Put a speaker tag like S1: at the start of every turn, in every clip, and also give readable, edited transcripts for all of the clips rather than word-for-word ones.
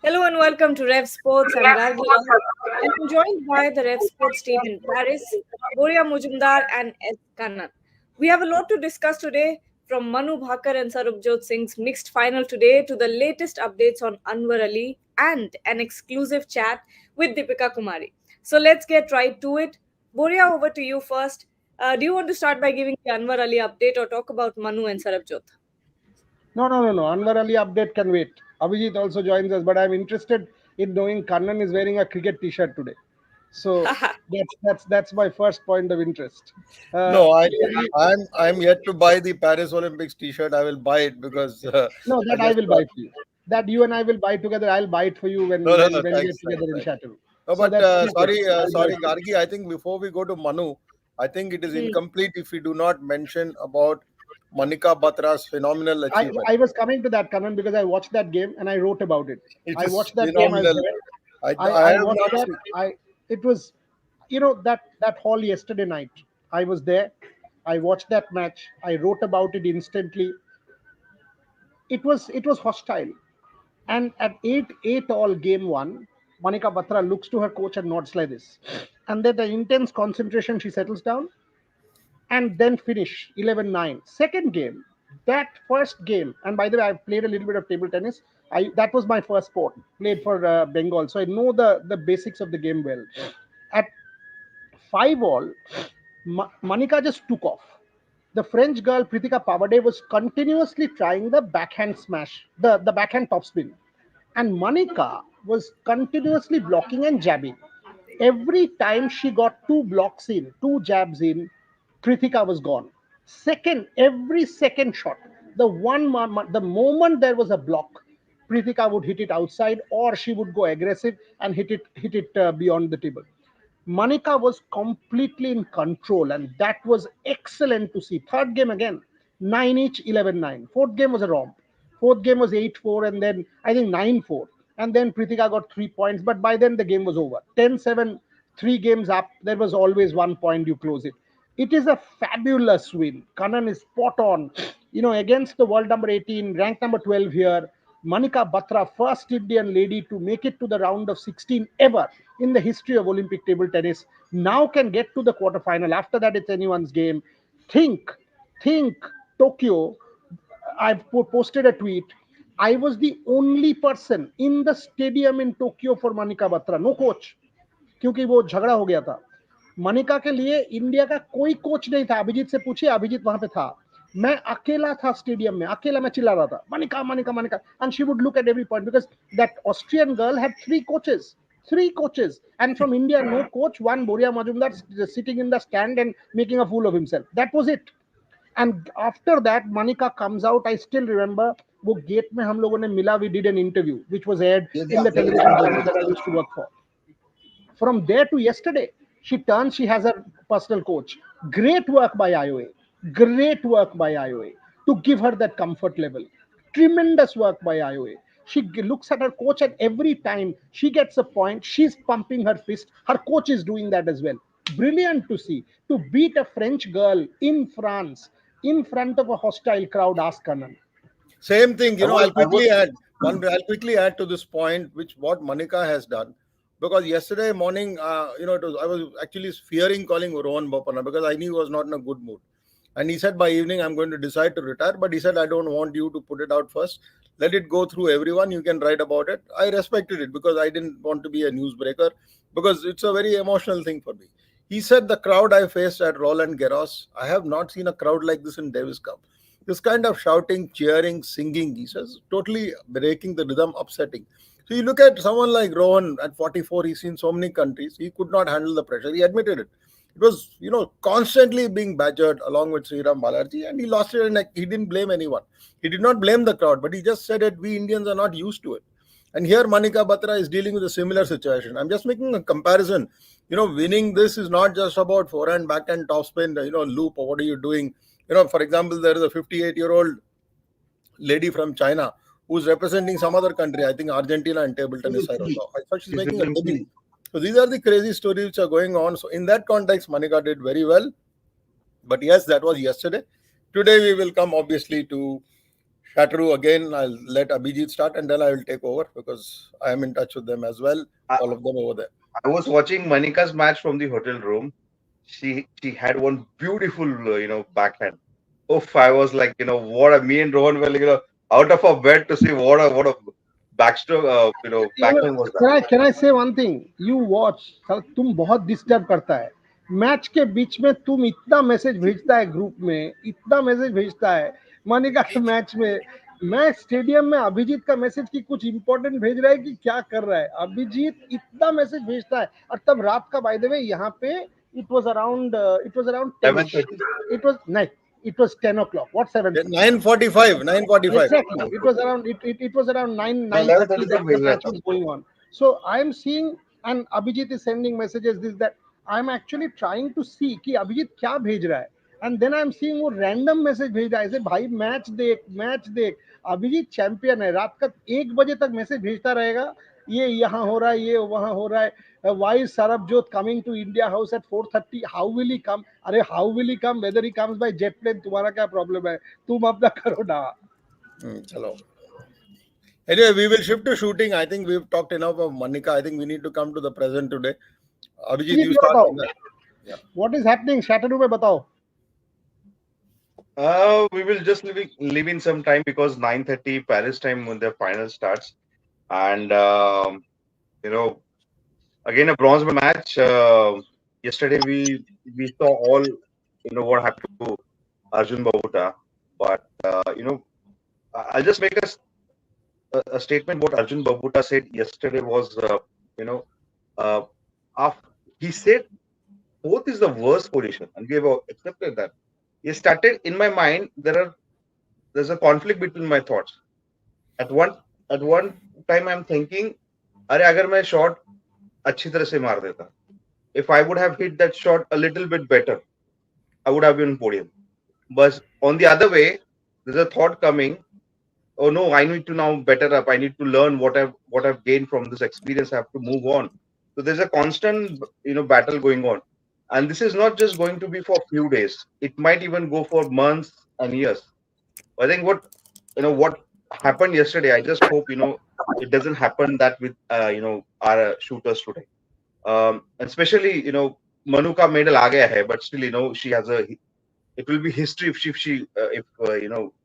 S1: Hello and welcome to Rev Sports. I'm Gargi Rahul and I'm joined by the Rev Sports team in Paris, Boria Mujumdar and S. Kannan. We have a lot to discuss today, from Manu Bhakar and Sarabjot Singh's mixed final today to the latest updates on Anwar Ali and an exclusive chat with Deepika Kumari. So let's get right to it. Boria, over to you first. Do you want to start by giving the Anwar Ali update or talk about Manu and Sarabjot?
S2: No. Anwar Ali update can wait. Abhijit also joins us, but I'm interested in knowing Kannan is wearing a cricket T-shirt today. So that's my first point of interest.
S3: No,
S2: Clearly,
S3: I'm yet to buy the Paris Olympics T-shirt. I will buy it because
S2: no,
S3: I
S2: that I
S3: just
S2: will buy for you. That you and I will buy together. I'll buy it for you when
S3: no.
S2: when we get
S3: Thanks.
S2: together in Chateau.
S3: No,
S2: So
S3: but
S2: that's okay. I'll buy
S3: sorry,
S2: it for you.
S3: Gargi. I think before we go to Manu, I think it is
S1: Hmm.
S3: incomplete if we do not mention about Manika Batra's phenomenal achievement.
S2: I was coming to that, Kannan, because I watched that game and I wrote about it.
S3: It
S2: I
S3: is
S2: watched that game. I was
S3: phenomenal.
S2: there.
S3: I
S2: I
S3: have
S2: watched
S3: not
S2: that.
S3: seen.
S2: It was, that hall yesterday night. I was there. I watched that match. I wrote about it instantly. It was hostile. And at 8-8 all game one, Manika Batra looks to her coach and nods like this. And then the intense concentration, she settles down and then finish 11-9. Second game, that first game, and by the way, I've played a little bit of table tennis. That was my first sport. Played for Bengal, so I know the basics of the game well. At 5 all, Manika just took off. The French girl Pritika Pavade was continuously trying the backhand smash, the backhand topspin, and Manika was continuously blocking and jabbing. Every time she got two blocks in, two jabs in, Kritika was gone. Every second shot, the moment there was a block, Pritika would hit it outside, or she would go aggressive and hit it beyond the table. Manika was completely in control, and that was excellent to see. Third game again, 9 each, 11-9. Fourth game was a romp. Fourth game was 8-4, and then I think 9-4. And then Pritika got 3 points, but by then the game was over. 10-7, 3 games up. There was always 1 point, you close it. It is a fabulous win. Kannan is spot on. Against the world number 18, ranked number 12 here. Manika Batra, first Indian lady to make it to the round of 16 ever in the history of Olympic table tennis, now can get to the quarterfinal. After that, it's anyone's game. Think, think Tokyo. I've posted a tweet. I was the only person in the stadium in Tokyo for Manika Batra. No coach. क्योंकि वो झगड़ा हो गया था. मनिका के लिए India का कोई कोच नहीं था. अभिजीत से पूछिए, अभिजीत वहां पे था. मैं अकेला था स्टेडियम में, अकेला मैं चिल्ला रहा था, Manika Manika Manika, and she would look at every point because that Austrian girl had three coaches, and from India no coach, one Boria Majumdar sitting in the stand and making a fool of himself. That was it. And after that Manika comes out. I still remember वो gate में हम लोगों ने मिला. We did an interview which was aired in the television channel that I used to work for. From there to yesterday, she turns, she has a personal coach. Great work by IOA. Great work by IOA to give her that comfort level. Tremendous work by IOA. She looks at her coach, and every time she gets a point, she's pumping her fist. Her coach is doing that as well. Brilliant to see. To beat a French girl in France in front of a hostile crowd, ask Kannan.
S3: Same thing,
S4: I would,
S3: I'll
S4: I would,
S3: quickly add I'll quickly add to this point, which what Manika has done. Because yesterday morning, I was actually fearing calling Rohan Bopana because I knew he was not in a good mood. And he said by evening, I'm going to decide to retire. But he said, I don't want you to put it out first. Let it go through everyone. You can write about it. I respected it because I didn't want to be a newsbreaker because it's a very emotional thing for me. He said the crowd I faced at Roland Garros, I have not seen a crowd like this in Davis Cup. This kind of shouting, cheering, singing, he says, totally breaking the rhythm, upsetting. So you look at someone like Rohan at 44, he's seen so many countries, he could not handle the pressure. He admitted it. It was, constantly being badgered along with Sriram Balarji, and he lost it, and he didn't blame anyone. He did not blame the crowd, but he just said that we Indians are not used to it. And here Manika Batra is dealing with a similar situation. I'm just making a comparison. Winning this is not just about forehand, backhand, topspin, loop, or what are you doing? For example, there is a 58-year-old lady from China who's representing some other country, I think Argentina in table tennis. I thought she's making a debut. So these are the crazy stories which are going on. So in that context, Manika did very well. But yes, that was yesterday. Today we will come obviously to Shatteru, again, I'll let Abhijit start and then I will take over because I am in touch with them as well,
S4: I,
S3: all of them over there.
S4: I was watching Manika's match from the hotel room. She had one beautiful backhand. Oof, I was like, what a me and Rohan were like, out of our bed to see what a backstroke backhand was that.
S2: Can I say one thing? You watch, तुम बहुत disturb करता है match के बीच में. तुम इतना message भेजता है ग्रुप में, इतना मैसेज भेजता है मानिका के मैच में. मैं स्टेडियम में अभिजीत का मैसेज की कुछ इंपॉर्टेंट भेज रहा है कि क्या कर रहा है. अभिजीत इतना मैसेज भेजता है. और तब रात का बाय द वे यहाँ पे it was around 10.
S4: 7:30.
S2: It was night. It was 10 o'clock. What 7?
S3: 9:45, 9:45.
S2: Exactly. It was around 9:30
S4: 11:30 तक
S2: that the
S4: भेज रहा
S2: match
S4: था.
S2: was going on. So I'm seeing, and Abhijit is sending messages this that. I'm actually trying to see कि अभिजीत क्या भेज रहा है. And then I'm seeing वो random message भेज रहा है. ऐसे भाई मैच देख. अभिजीत चैंपियन है. रात का 1 बजे तक मैसेज भेजता रहेगा. ये यहाँ हो रहा है, ये वहाँ हो रहा है. Why is Sarabjot coming to India House at 4:30? How will he come? अरे how will he come? Whether he comes by jet plane, तुम्हारा क्या problem है? तुम अपना करो ना.
S3: Chalo. Anyway, we will shift to shooting. I think we've talked enough of Manika. I think we need to come to the present today. Abhijit, you start on that. Yeah.
S2: What is happening? Shatteru में बताओ.
S4: We will just leave in some time because 9:30 Paris time when the final starts, and again a bronze medal match. Yesterday we saw all what happened to Arjun Babuta, but I'll just make a statement. What Arjun Babuta said yesterday was he said fourth is the worst position, and we have accepted that. He started in my mind. There's a conflict between my thoughts. At one time, I'm thinking, अरे अगर मैं shot अच्छी तरह से मार देता, if I would have hit that shot a little bit better, I would have been on podium. But on the other way, there's a thought coming. Oh no, I need to now better up. I need to learn what I've gained from this experience. I have to move on. So there's a constant battle going on. And this is not just going to be for a few days. It might even go for months and years. I think what happened yesterday, I just hope it doesn't happen that with our shooters today. Especially Manu ka medal aa gaya hai, but still she has it will be history if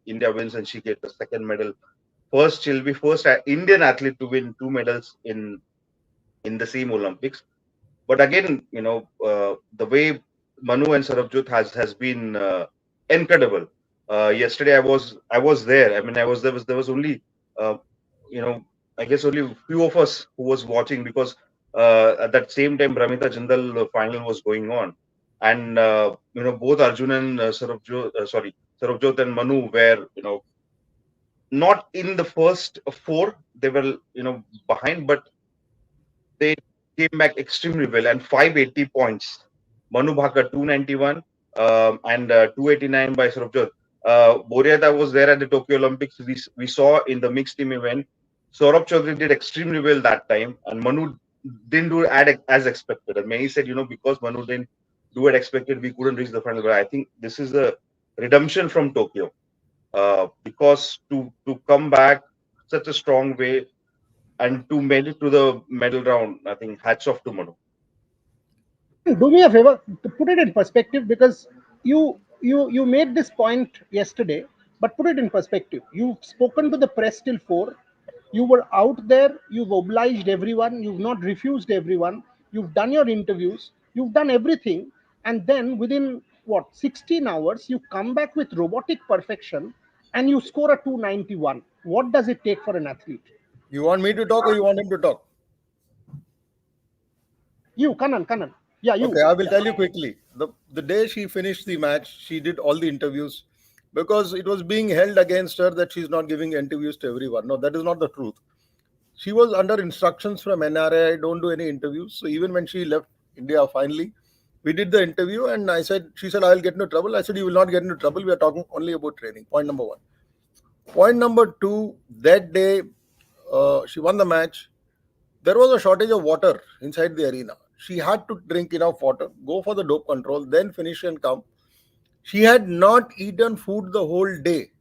S4: India wins and she gets the second medal. First, she'll be first Indian athlete to win 2 medals in the same Olympics. But again, the way Manu and Sarabjot has been incredible. Yesterday, I was there. I mean, there was only I guess only a few of us who was watching because at that same time Ramita Jindal final was going on, and both Arjun and Sarabjot and Manu were not in the first 4. They were behind, but they came back extremely well, and 580 points. Manu Bhaker 291 and 289 by Sarabjot. Boriata was there at the Tokyo Olympics. We saw in the mixed team event. Saurabh Chaudhary did extremely well that time, and Manu didn't do it as expected. And many said, because Manu didn't do it expected, we couldn't reach the final. But I think this is a redemption from Tokyo, because to come back such a strong way and to make it to the medal round, I think hats off to Manu.
S2: Do me a favor, to put it in perspective, because you made this point yesterday, but put it in perspective. You've spoken to the press till 4. You were out there. You've obliged everyone. You've not refused everyone. You've done your interviews. You've done everything, and then within 16 hours, you come back with robotic perfection, and you score a 291. What does it take for an athlete?
S3: You want me to talk or you want him to talk?
S2: You, Kanan. Yeah, you.
S3: Okay, I will tell you quickly. The day she finished the match, she did all the interviews because it was being held against her that she's not giving interviews to everyone. No, that is not the truth. She was under instructions from NRA, don't do any interviews. So even when she left India finally, we did the interview and she said, I'll get into trouble. I said, you will not get into trouble. We are talking only about training. Point number 1. Point number 2, that day, she won the match. There was a shortage of water inside the arena. She had to drink enough water, go for the dope control, then finish and come. She had not eaten food the whole day.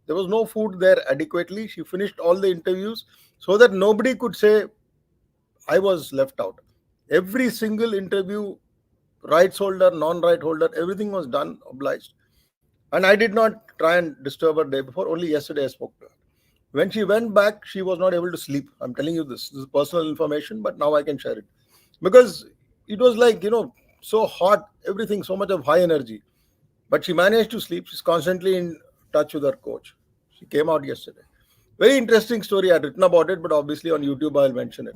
S3: There was no food there adequately. She finished all the interviews so that nobody could say I was left out. Every single interview, rights holder, non-right holder, everything was done, obliged. And I did not try and disturb her day before. Only yesterday I spoke to her. When she went back, she was not able to sleep. I'm telling you this. This is personal information, but now I can share it. Because it was like, so hot, everything, so much of high energy. But she managed to sleep. She's constantly in touch with her coach. She came out yesterday. Very interesting story. I had written about it, but obviously on YouTube I'll mention it.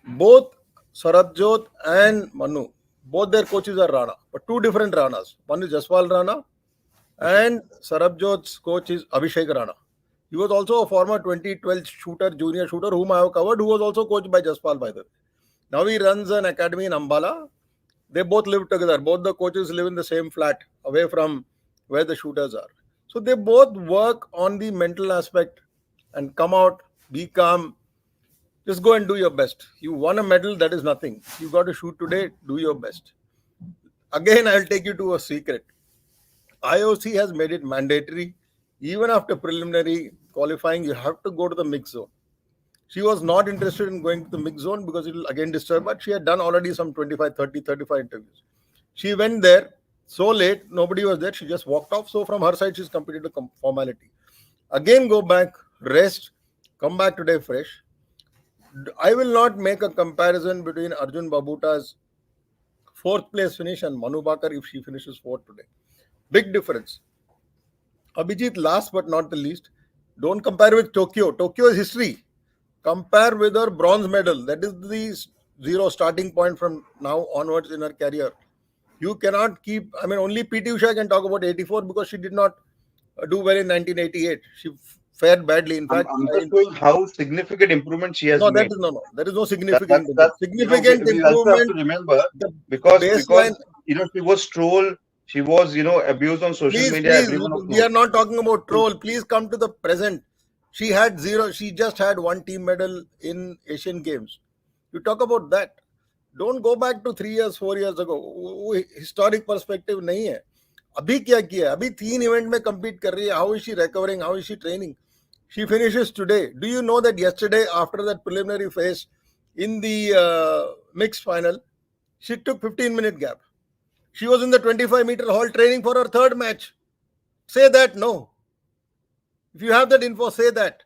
S3: Both Sarabjot and Manu, both their coaches are Rana, but two different Ranas. One is Jaspal Rana, and Sarabjot's coach is Abhishek Rana. He was also a former 2012 shooter, junior shooter, whom I have covered, who was also coached by Jaspal, by the way. Now he runs an academy in Ambala. They both live together. Both the coaches live in the same flat, away from where the shooters are. So they both work on the mental aspect and come out, be calm. Just go and do your best. You won a medal, that is nothing. You got to shoot today, do your best. Again, I'll take you to a secret. IOC has made it mandatory. Even after preliminary qualifying, you have to go to the mix zone. She was not interested in going to the mix zone because it will again disturb her. She had done already some 25, 30, 35 interviews. She went there so late, nobody was there. She just walked off. So from her side, she's completed the formality. Again, go back, rest, come back today fresh. I will not make a comparison between Arjun Babuta's fourth place finish and Manu Batra if she finishes fourth today. Big difference. Abhijit, last but not the least, don't compare with Tokyo. Tokyo is history. Compare with her bronze medal. That is the zero starting point from now onwards in her career. You cannot keep, only PT Usha can talk about 84 because she did not do well in 1988. She fared badly. In fact,
S4: I'm just showing how significant improvement she has made.
S3: There is no significant
S4: significant
S3: improvement.
S4: We also have to remember because she was trolled, she was abused on social media.
S3: We are not talking about troll. Please come to the present. She had zero. She just had one team medal in Asian Games. You talk about that. Don't go back to 3 years, 4 years ago. Historic perspective नहीं है. अभी क्या किया? अभी 3 event में compete कर रही है. How is she recovering? How is she training? She finishes today. Do you know that yesterday, after that preliminary phase in the mixed final, she took 15-minute gap. She was in the 25-meter hall training for her third match. Say that, no. If you have that info, say that.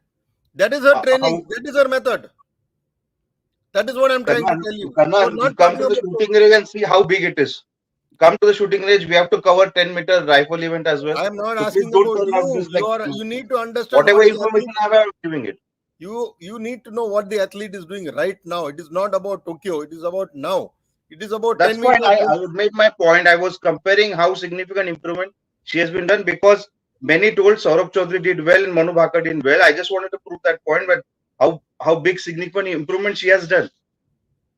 S3: That is her training. That is her method. That is what I'm trying to tell you.
S4: You come to the shooting range and see how big it is. Come to the shooting range. We have to cover 10-meter rifle event as well.
S3: I am not asking about you. You need to understand
S4: whatever information I am giving it.
S3: You need to know what the athlete is doing right now. It is not about Tokyo. It is about now. It is about 10 meters.
S4: I would make my point. I was comparing how significant improvement she has been done because many told Saurabh Chaudhary did well and Manu Batra did well. I just wanted to prove that point, but how big significant improvement she has done.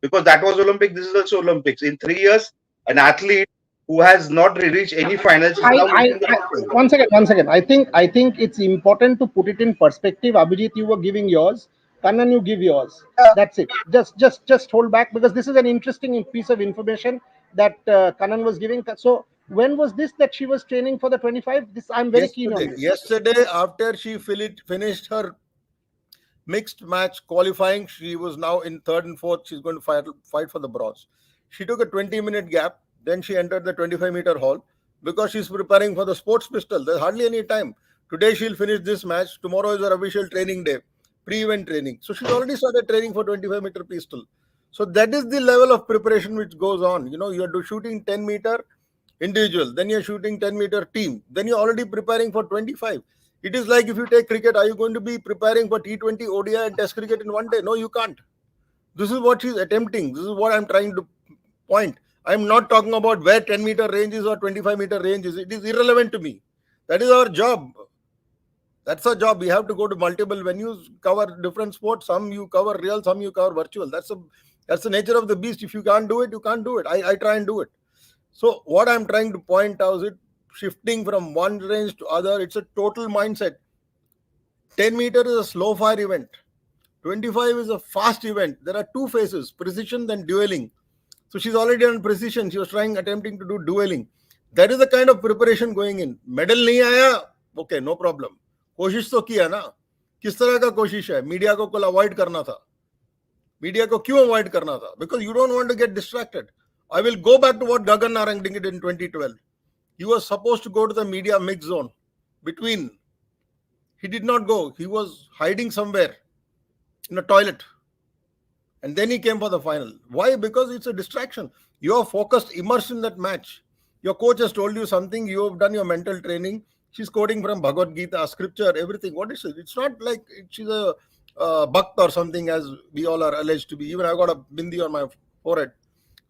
S4: Because that was Olympic, this is also Olympics. In 3 years, an athlete who has not reached any finals.
S2: One second. I think it's important to put it in perspective. Abhijit, you were giving yours. Kannan, you give yours. That's it. Just hold back because this is an interesting piece of information that Kannan was giving. So when was this that she was training for the 25? This I'm very keen on.
S3: Yesterday, after she finished her mixed match qualifying, she was now in third and fourth. She's going to fight for the bronze. She took a 20-minute gap. Then she entered the 25-meter hall because she's preparing for the sports pistol. There's hardly any time. Today she'll finish this match. Tomorrow is her official training day, pre-event training. So she's already started training for 25-meter pistol. So that is the level of preparation which goes on. You're shooting 10-meter individual. Then you're shooting 10-meter team. Then you're already preparing for 25. It is like if you take cricket, are you going to be preparing for T20, ODI and Test cricket in one day? No, you can't. This is what she's attempting. This is what I'm trying to point. I'm not talking about where 10-meter range is or 25-meter range is. It is irrelevant to me. That is our job. That's our job. We have to go to multiple venues, cover different sports. Some you cover real, some you cover virtual. That's the nature of the beast. If you can't do it, you can't do it. I try and do it. So what I'm trying to point out is it shifting from one range to other. It's a total mindset. 10 meter is a slow fire event. 25 is a fast event. There are two phases, precision and dueling. So she's already on precision. She was attempting to do dueling. That is the kind of preparation going in. Medal nahi aaya. okay, no problem. कोशिश तो किया ना. किस तरह का कोशिश है? Media को कल अवॉइड करना था. मीडिया को क्यों अवॉइड करना था? Because you don't want to get distracted. I will go back to what Gagan Narang did in 2012. He was supposed to go to the media mix zone between. He did not go. He was hiding somewhere in a toilet. And then he came for the final. Why? Because it's a distraction. You are focused, immersed in that match. Your coach has told you something. You have done your mental training. She's quoting from Bhagavad Gita, scripture, everything. What is it? It's not like she's a bhakt or something as we all are alleged to be. Even I got a bindi on my forehead.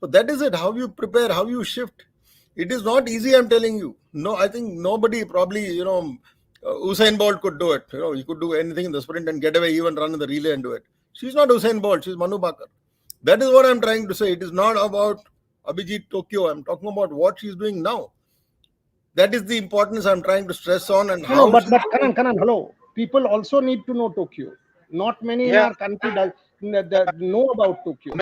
S3: So that is it. How you prepare, how you shift. It is not easy, I'm telling you. No, I think nobody probably, Usain Bolt could do it. He could do anything in the sprint and get away, even run in the relay and do it. She's not Usain Bolt. She's Manu Batra. That is what I'm trying to say. It is not about Abhijit Tokyo. I'm talking about what she's doing now. That is the importance I'm trying to stress on. And how.
S2: No, but Kanan, hello. People also need to know Tokyo. Not many in our country know about Tokyo.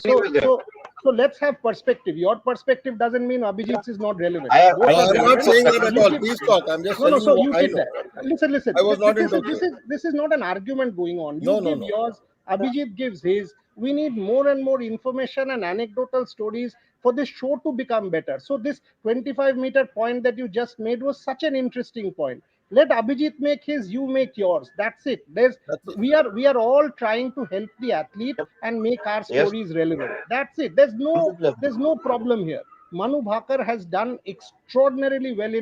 S2: So let's have perspective. Your perspective doesn't mean Abhijit's is not relevant.
S3: I'm not saying that at all. Please talk. I'm just telling
S2: so
S3: you
S2: you
S3: what I
S2: said
S3: know.
S2: that. Listen.
S3: I was not in Tokyo.
S2: This is not an argument going on. You give yours, Abhijit gives his. We need more and more information and anecdotal stories for this show to become better. So this 25-meter point that you just made was such an interesting point. Let Abhijit make his, you make yours. That's it. We are all trying to help the athlete and make our stories relevant. That's it. There's no problem here. Manu Bhakar has done extraordinarily well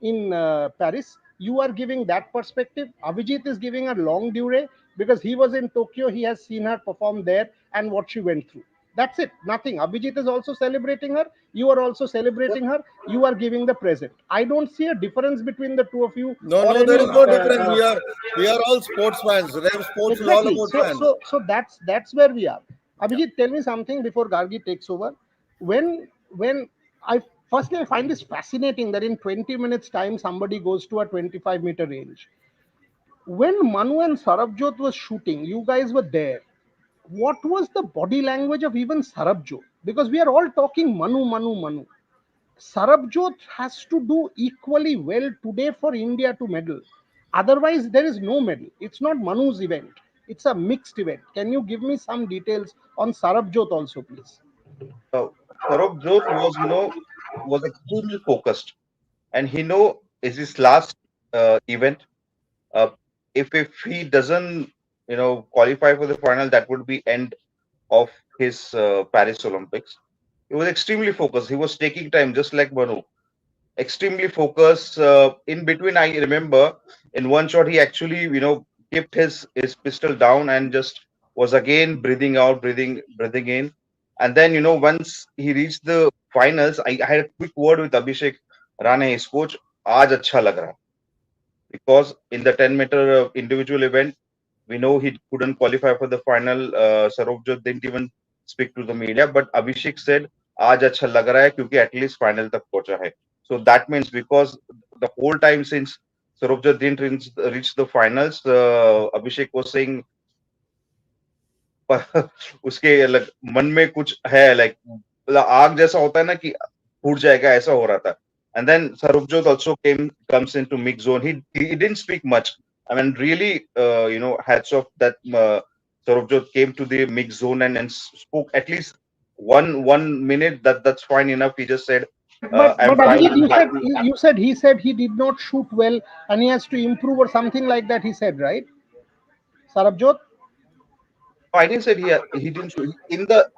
S2: in Paris. You are giving that perspective. Abhijit is giving a long durée because he was in Tokyo. He has seen her perform there and what she went through. That's it. Nothing. Abhijit is also celebrating her. You are also celebrating her. You are giving the present. I don't see a difference between the two of you.
S3: No, there is no difference. We are all sports fans. Rev Sports is all about fans.
S2: So that's where we are. Abhijit, tell me something before Gargi takes over. When I find this fascinating that in 20 minutes time somebody goes to a 25-meter range. When Manu and Sarabjot was shooting, you guys were there. What was the body language of even Sarabjot? Because we are all talking Manu. Sarabjot has to do equally well today for India to medal. Otherwise, there is no medal. It's not Manu's event. It's a mixed event. Can you give me some details on Sarabjot also, please?
S4: Sarabjot was extremely focused, and is his last event. If he doesn't qualify for the final, that would be end of his Paris Olympics. He was extremely focused. He was taking time, just like Manu. Extremely focused. In between, I remember in one shot he actually kept his pistol down and just was again breathing out, breathing in. And then once he reached the finals, I had a quick word with Abhishek Rane, his coach. Aaj acha lag raha. Because in the 10-meter individual event, we know he couldn't qualify for the final. Sarabjot didn't even speak to the media, but Abhishek said, "Aaj acha lag raha hai, kyunki at least final tak pahuncha hai." So that means because the whole time since Sarabjot didn't reach the finals, Abhishek was saying, उसके मन में कुछ है, like आग जैसा होता है ना कि फूट जाएगा, ऐसा हो रहा था. And then Sarabjot also comes into mix zone. He didn't speak much. I mean, really, hats off that Sarabjot came to the mix zone and spoke at least 1 minute. That's fine enough. He just said,
S2: but you said he did not shoot well and he has to improve or something like that. He said, right, Sarabjot?
S4: I didn't say he didn't shoot in the.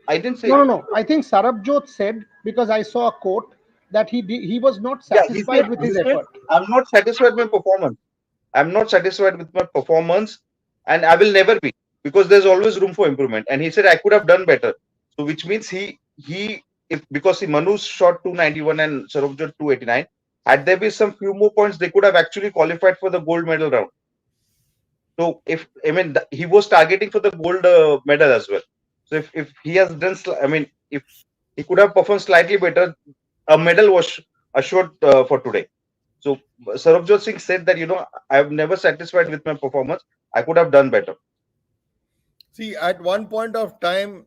S4: I didn't say.
S2: No. I think Sarabjot said, because I saw a quote, that he was not satisfied with his effort.
S4: I'm not satisfied with my performance. I'm not satisfied with my performance, and I will never be, because there's always room for improvement. And he said I could have done better. So which means because Manu shot 291 and Sarabjot 289, had there been some few more points, they could have actually qualified for the gold medal round. So he was targeting for the gold medal as well. So if he has done, if he could have performed slightly better, a medal was assured for today. So Sarabjot Singh said that I have never satisfied with my performance. I could have done better.
S3: See, at one point of time,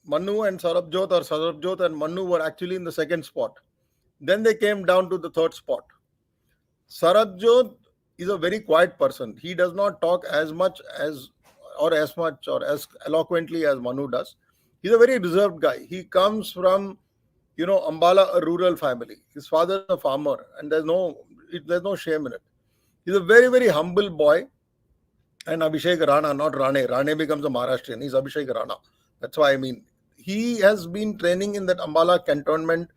S3: Manu and Sarabjot, or Sarabjot and Manu, were actually in the second spot. Then they came down to the third spot. Sarabjot is a very quiet person. He does not talk as much or as eloquently as Manu does. He's a very reserved guy. He comes from, Ambala, a rural family. His father is a farmer, and there's no shame in it. He's a very, very humble boy. And Abhishek Rana, not Rane. Rane becomes a Maharashtrian. He's Abhishek Rana. That's why I mean. He has been training in that Ambala cantonment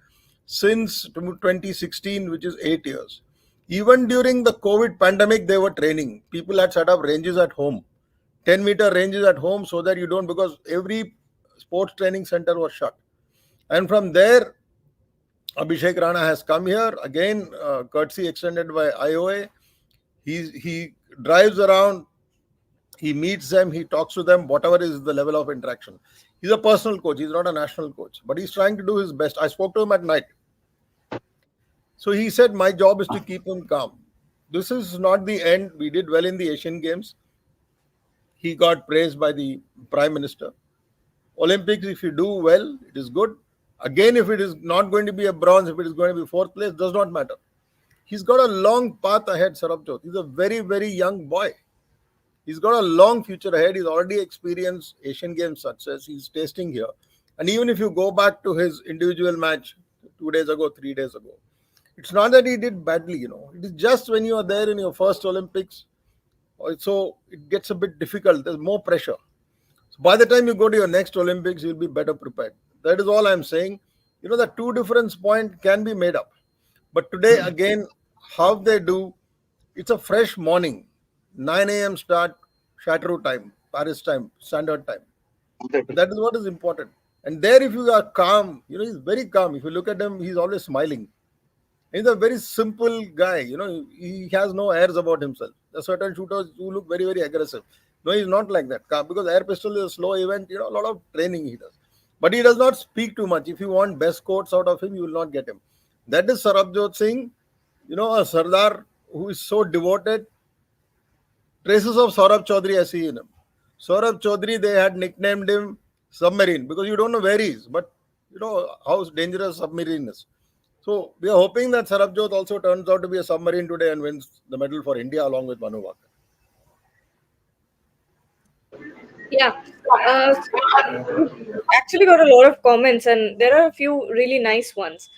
S3: since 2016, which is 8 years. Even during the COVID pandemic, they were training. People had set up ranges at home, 10-meter ranges at home, so that you don't, because every sports training center was shut. And from there, Abhishek Rana has come here again, courtesy extended by IOA. He drives around, he meets them, he talks to them, whatever is the level of interaction. He's a personal coach, he's not a national coach, but he's trying to do his best. I spoke to him at night. So he said, my job is to keep him calm. This is not the end. We did well in the Asian Games. He got praised by the Prime Minister. Olympics, if you do well, it is good. Again, if it is not going to be a bronze, if it is going to be fourth place, does not matter. He's got a long path ahead, Sarabjot. He's a very, very young boy. He's got a long future ahead. He's already experienced Asian Games success. He's tasting here. And even if you go back to his individual match 2 days ago, 3 days ago, it's not that he did badly, It is just when you are there in your first Olympics, so it gets a bit difficult. There's more pressure. So by the time you go to your next Olympics, you'll be better prepared. That is all I'm saying. The two difference point can be made up. But today, again, how they do, it's a fresh morning. 9 a.m. start, Chateau time, Paris time, standard time. That is what is important. And there, if you are calm, he's very calm. If you look at him, he's always smiling. He's a very simple guy. He has no airs about himself. There are certain shooters who look very, very aggressive. No, he's not like that. Because air pistol is a slow event, a lot of training he does. But he does not speak too much. If you want best quotes out of him, you will not get him. That is Sarabjot Singh, a Sardar who is so devoted. Traces of Saurabh Chaudhary I see in him. Saurabh Chaudhary, they had nicknamed him Submarine because you don't know where he is, but how dangerous submarine is. So we are hoping that Sarabjot also turns out to be a submarine today and wins the medal for India along with Manu Sarabjot.
S1: Yeah, actually got a lot of comments, and there are a few really nice ones.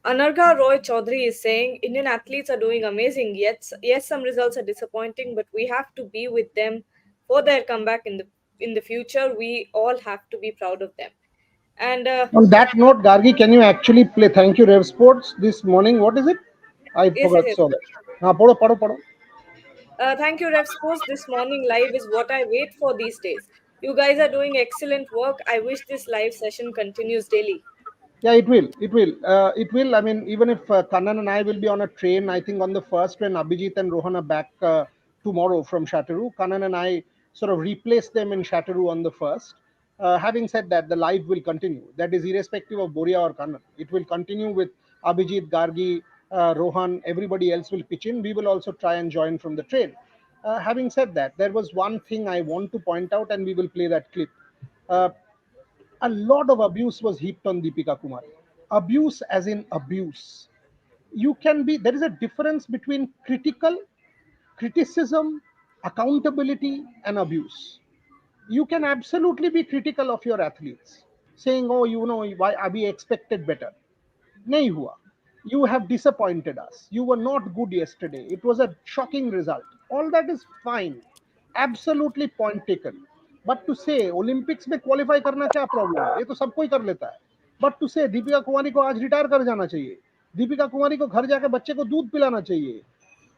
S1: Anarga Roy Chaudhary is saying Indian athletes are doing amazing. Yes, some results are disappointing, but we have to be with them for their comeback in the future. We all have to be proud of them. And
S2: on that note, Gargi, can you actually play? Thank you, Rev Sports. This morning, what is it? I
S1: yes,
S2: forgot.
S1: yes.
S2: So, pado.
S1: Thank you, Rev Sports. This morning live is what I wait for these days. You guys are doing excellent work. I wish this live session continues daily.
S2: Yeah, it will. It will. I mean, even if Kannan and I will be on a train, I think on the first when Abhijit and Rohan are back tomorrow from Chateau, Kannan and I sort of replace them in Chateau on the first. Having said that, the live will continue. That is irrespective of Boria or Kannan. It will continue with Abhijit, Gargi, Rohan, everybody else will pitch in. We will also try and join from the train. Having said that, there was one thing I want to point out, and we will play that clip. A lot of abuse was heaped on Deepika Kumari. Abuse as in abuse. There is a difference between criticism, accountability, and abuse. You can absolutely be critical of your athletes, saying, oh, why we expected better. Nahi hua. You have disappointed us. You were not good yesterday. It was a shocking result. All that is fine. Absolutely point taken. But to say Olympics में qualify करना क्या problem है? ये तो सब कोई कर लेता है. But to say Deepika Kumari को आज retire कर जाना चाहिए. दीपिका कुमारी को घर जाकर बच्चे को दूध पिलाना चाहिए.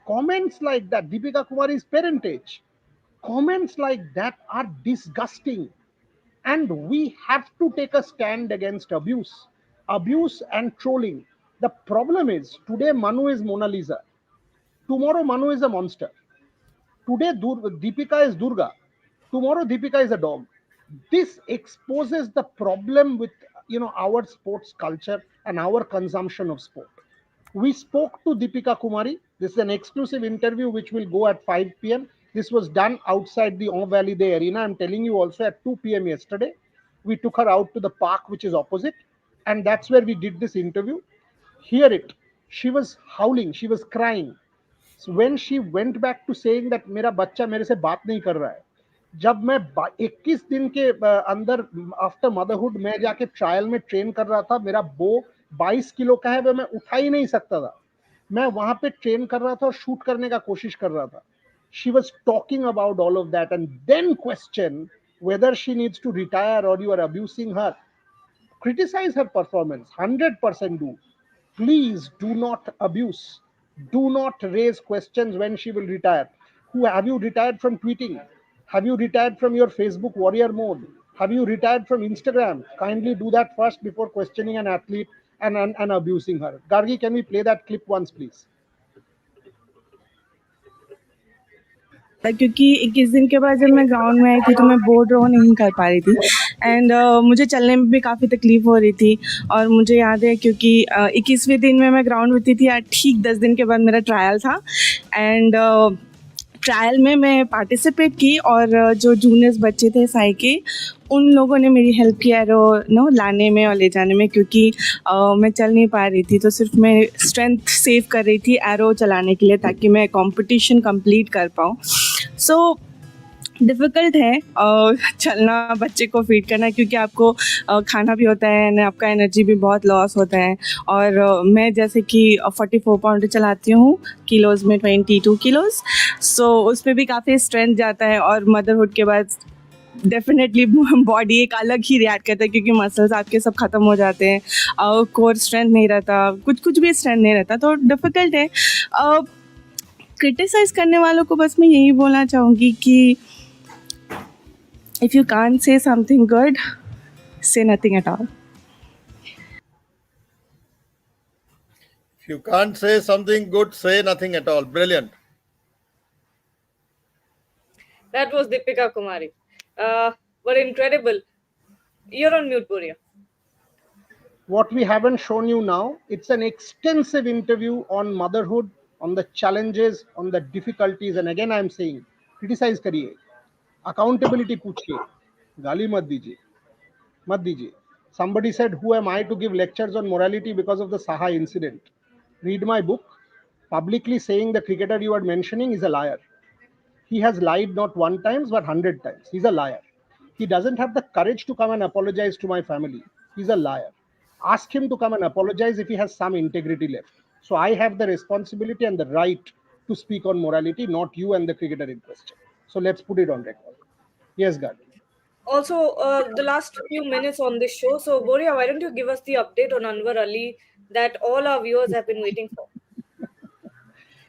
S2: Comments like that, Deepika Kumari's parentage, comments like that are disgusting. And we have to take a stand against abuse and trolling. The problem is today Manu is Mona Lisa. Tomorrow Manu is a monster. Today Deepika is Durga. Tomorrow Deepika is a dog. This exposes the problem with our sports culture and our consumption of sport. We spoke to Deepika Kumari. This is an exclusive interview which will go at 5 p.m. This was done outside the On Valley Day Arena. I'm telling you also at 2 p.m. yesterday. We took her out to the park which is opposite, and that's where we did this interview. Hear it. She was howling, she was crying. So when she went back to saying that मेरा बच्चा मेरे से बात नहीं कर रहा है, जब मैं 21 दिन के अंदर आफ्टर मदरहुड मैं जाके ट्रायल में ट्रेन कर रहा था, मेरा बो 22 किलो का है, वो मैं उठा ही नहीं सकता था. मैं वहां पे ट्रेन कर रहा था और शूट करने का कोशिश कर रहा था. She was talking about all of that and then question whether she needs to retire or you are abusing her. Criticize her performance, 100% do. Please do not abuse. Do not raise questions when she will retire. Who have you retired from tweeting? Have you retired from your Facebook warrior mode? Have you retired from Instagram? Kindly do that first before questioning an athlete and abusing her. Gargi, can we play that clip once, please?
S5: क्योंकि 21 दिन के बाद जब मैं ground में आई थी तो मैं बोर्ड रो नहीं कर पा रही थी एंड मुझे चलने में भी काफ़ी तकलीफ़ हो रही थी. और मुझे याद है क्योंकि 21वें दिन में मैं ग्राउंड में थी ठीक 10 दिन के बाद मेरा ट्रायल था एंड ट्रायल में मैं पार्टिसिपेट की और जो जूनियर्स बच्चे थे साई के उन लोगों ने मेरी हेल्प किया एरो लाने में और ले जाने में क्योंकि मैं चल नहीं पा रही थी. तो सिर्फ मैं स्ट्रेंथ सेव कर रही थी एरो चलाने के लिए ताकि मैं कंपटीशन कंप्लीट कर पाऊँ. सो डिफ़िकल्ट है चलना, बच्चे को फीड करना क्योंकि आपको खाना भी होता है एंड आपका एनर्जी भी बहुत लॉस होता है. और मैं जैसे कि 44 पाउंड चलाती हूँ, किलोज़ में 22 किलोज़. सो उसमें भी काफ़ी स्ट्रेंथ जाता है और मदरहुड के बाद डेफिनेटली बॉडी एक अलग ही रिएक्ट करता है क्योंकि मसल्स आपके सब ख़त्म हो जाते हैं, कोर स्ट्रेंथ नहीं रहता, कुछ भी स्ट्रेंथ नहीं रहता. तो डिफ़िकल्ट है. क्रिटिसाइज़ करने वालों को बस मैं यही बोलना चाहूँगी कि if you can't say something good, say nothing at all.
S3: If you can't say something good, say nothing at all. Brilliant.
S1: That was Deepika Kumari. But incredible. You're on mute, Boria.
S2: What we haven't shown you now, it's an extensive interview on motherhood, on the challenges, on the difficulties. And again, I'm saying, criticize kariye, accountability पूछिए, गाली मत दीजिए. Somebody said, who am I to give lectures on morality because of the Saha incident? Read my book. Publicly saying the cricketer you are mentioning is a liar. He has lied not one time but 100 times. He's a liar. He doesn't have the courage to come and apologize to my family. He's a liar. Ask him to come and apologize if he has some integrity left. So I have the responsibility and the right to speak on morality, not you and the cricketer in question. So let's put it on record. Yes, Gad.
S1: Also, the last few minutes on this show. So, Boria, why don't you give us the update on Anwar Ali that all our viewers have been waiting for?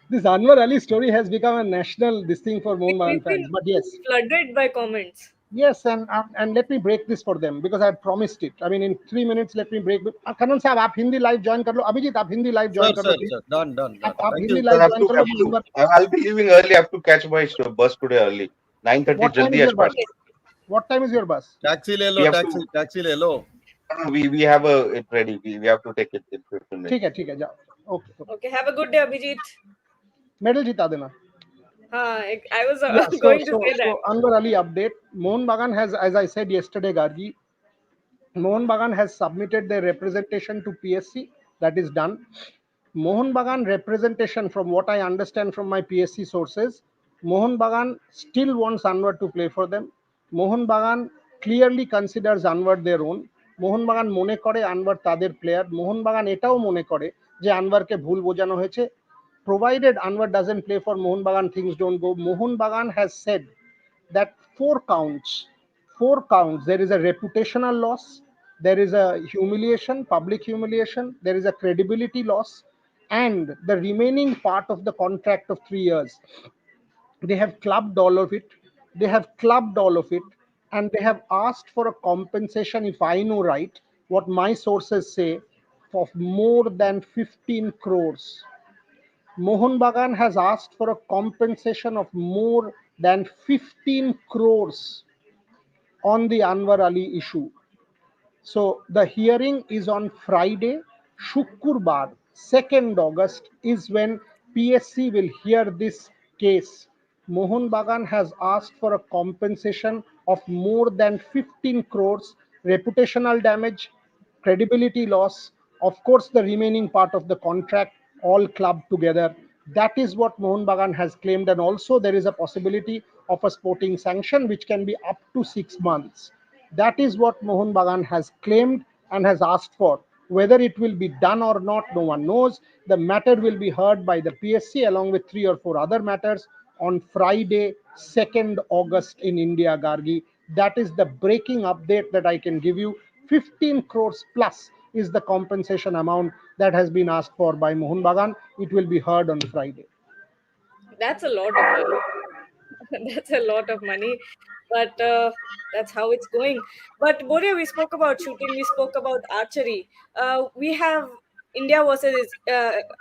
S2: This Anwar Ali story has become a national thing for Mohun fans. But yes,
S1: flooded by comments.
S2: Yes, and let me break this for them because I promised it. I mean, in 3 minutes, let me break. Kanan sahab, आप Hindi live join कर लो. Abhijit, आप Hindi live join कर लो.
S3: Sir, done.
S2: आप
S3: Thank
S2: Hindi
S3: you.
S2: live join कर लो.
S4: I'll be leaving early. I have to catch my bus today early. 9:30
S2: What time
S4: jaldi
S2: is your
S4: as
S2: bus? What time is your bus?
S3: Taxi le lo, taxi le lo.
S4: We have it ready. We have to take it in 15 minutes.
S2: ठीक है, जाओ. Okay.
S1: Have a good day, Abhijit.
S2: Medal जीता देना.
S1: I was going to say that.
S2: So Anwar Ali update. Mohun Bagan has, as I said yesterday, Gargi, Mohun Bagan has submitted their representation to PSC. That is done. Mohun Bagan representation, from what I understand from my PSC sources, Mohun Bagan still wants Anwar to play for them. Mohun Bagan clearly considers Anwar their own. Mohun Bagan মনে করে Anwar তাদের player. Mohun Bagan এটাও মনে করে যে আনওয়ারকে ভুল বোঝানো হয়েছে. Provided Anwar doesn't play for Mohun Bagan, things don't go. Mohun Bagan has said that 4 counts, there is a reputational loss, there is a humiliation, public humiliation, there is a credibility loss, and the remaining part of the contract of 3 years, they have clubbed all of it, and they have asked for a compensation, if I know right, what my sources say, of more than 15 crores. Mohun Bagan has asked for a compensation of more than 15 crores on the Anwar Ali issue. So the hearing is on Friday. Shukurbar, 2nd August, is when PSC will hear this case. Mohun Bagan has asked for a compensation of more than 15 crores, reputational damage, credibility loss, of course, the remaining part of the contract, all clubbed together. That is what Mohun Bagan has claimed, and also there is a possibility of a sporting sanction which can be up to 6 months. That is what Mohun Bagan has claimed and has asked for. Whether it will be done or not, no one knows. The matter will be heard by the PSC along with 3 or 4 other matters on Friday, 2nd August in India, Gargi. That is the breaking update that I can give you. 15 crores plus is the compensation amount that has been asked for by Mohun Bagan. It will be heard on Friday.
S1: That's a lot of money. That's a lot of money, but that's how it's going. But Boria, we spoke about shooting, we spoke about archery. We have India versus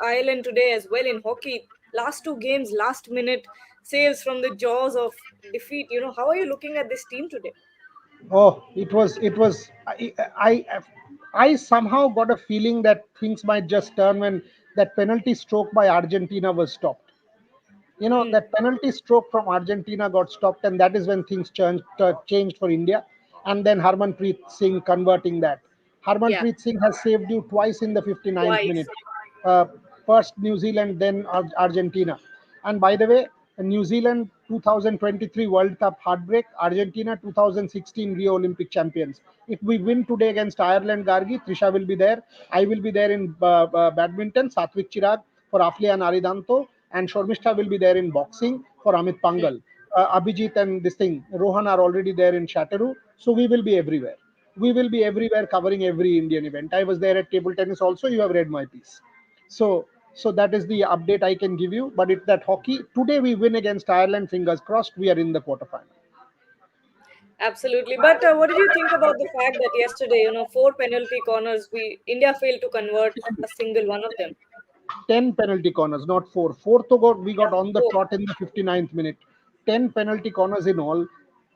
S1: Ireland today as well in hockey. Last two games, last minute saves from the jaws of defeat. How are you looking at this team today?
S2: Oh, it was. I somehow got a feeling that things might just turn when that penalty stroke by Argentina was stopped.
S1: Hmm.
S2: That penalty stroke from Argentina got stopped, and that is when things changed for India. And then Harmanpreet Singh converting that.
S1: Yeah,
S2: Harmanpreet Singh has saved you twice in the 59th minute.
S1: twice.
S2: Uh, First New Zealand, then Argentina. And by the way, New Zealand 2023 World Cup heartbreak, Argentina 2016 Rio Olympic champions. If we win today against Ireland, Gargi, Trisha will be there. I will be there in badminton, Satvik Chirag for Aflian Aridanto, and Shormishta will be there in boxing for Amit
S1: Hmm.
S2: Pangal. Abhijit and this thing, Rohan are already there in Shatteru, so we will be everywhere. We will be everywhere covering every Indian event. I was there at table tennis also. You have read my piece. So that is the update I can give you. But it's that hockey. Today we win against Ireland. Fingers crossed. We are in the quarterfinal.
S1: Absolutely. But what did you think about the fact that yesterday, four penalty corners, we India failed to convert a single one of them?
S2: 10 penalty corners, not four. Fourth got we
S1: Yeah,
S2: got on the
S1: four.
S2: trot in the 59th minute. 10 penalty corners in all,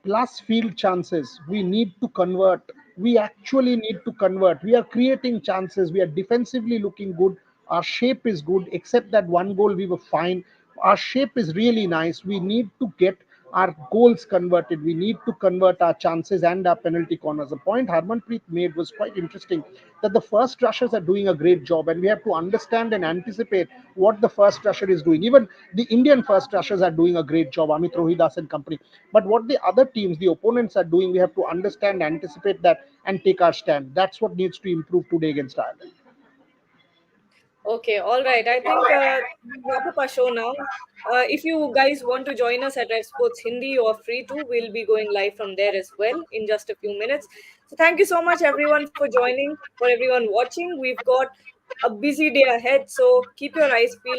S2: plus field chances. We need to convert. We actually need to convert. We are creating chances. We are defensively looking good. Our shape is good, except that one goal we were fine. Our shape is really nice. We need to get our goals converted. We need to convert our chances and our penalty corners. The point Harmanpreet made was quite interesting, that the first rushers are doing a great job, and we have to understand and anticipate what the first rusher is doing. Even the Indian first rushers are doing a great job, Amit Rohidas and company. But what the other teams, the opponents are doing, we have to understand, anticipate that, and take our stand. That's what needs to improve today against Ireland.
S1: Okay, all right. I think we'll wrap up our show now. If you guys want to join us at Red Sports Hindi, you are free to. We'll be going live from there as well in just a few minutes. So thank you so much, everyone, for joining. For everyone watching, we've got a busy day ahead. So keep your eyes peeled.